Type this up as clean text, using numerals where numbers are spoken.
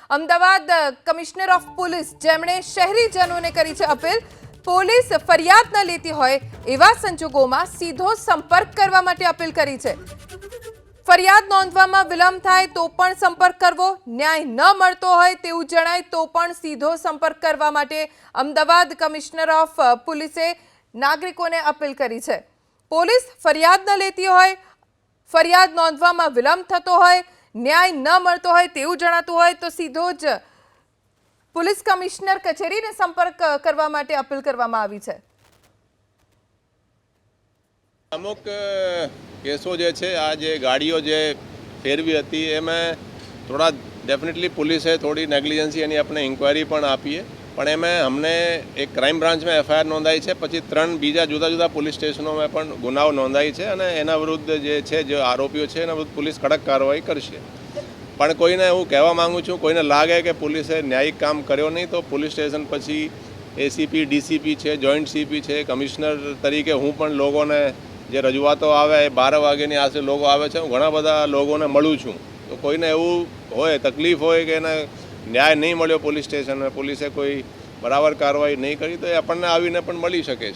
Ahmedabad commissioner of police જેમણે શહેરીજનોને કરી છે અપીલ, પોલીસ ફરિયાદ ન લેતી હોય એવા સંજોગોમાં સીધો સંપર્ક કરવા માટે અપીલ કરી છે। ફરિયાદ નોંધવામાં વિલંબ થાય તો પણ સંપર્ક કરવો, ન્યાય ન મળતો હોય તેવું જણાય તો પણ સીધો સંપર્ક કરવા માટે અમદાવાદ કમિશનર ઓફ પોલીસે નાગરિકોને અપીલ કરી છે। પોલીસ ફરિયાદ ન લેતી હોય, ફરિયાદ નોંધવામાં વિલંબ થતો હોય, ન્યાય ન મળતો હોય તેવું જણાતું હોય તો સીધો જ પોલીસ કમિશનર કચેરીને સંપર્ક કરવા માટે અપીલ કરવામાં આવી છે। અમુક કેસો જે છે આ જે ગાડીઓ જે ફેરવી હતી એમાં થોડા ડેફિનેટલી પોલીસે થોડી નેગ્લિજન્સી એની આપણે ઇન્ક્વાયરી પણ આપીએ, પણ એમાં અમને એક ક્રાઇમ બ્રાન્ચમાં એફઆઈઆર નોંધાઈ છે, પછી 3 બીજા જુદા જુદા પોલીસ સ્ટેશનોમાં પણ ગુનાઓ નોંધાઈ છે અને એના વિરુદ્ધ જે છે જે આરોપીઓ છે એના વિરુદ્ધ પોલીસ કડક કાર્યવાહી કરશે। પણ કોઈને હું કહેવા માગું છું, કોઈને લાગે કે પોલીસે ન્યાયિક કામ કર્યો નહીં તો પોલીસ સ્ટેશન પછી એસીપી ડીસીપી છે, જોઈન્ટ સીપી છે, કમિશનર તરીકે હું પણ લોકોને જે રજૂઆતો આવે એ 12 વાગ્યાની આસપાસ લોકો આવે છે, હું ઘણા બધા લોકોને મળું છું। તો કોઈને એવું હોય, તકલીફ હોય કે એને ન્યાય નહીં મળ્યો પોલીસ સ્ટેશનમાં, પોલીસે કોઈ બરાબર કાર્યવાહી નહીં કરી તો એ આપણને આવીને પણ મળી શકે છે।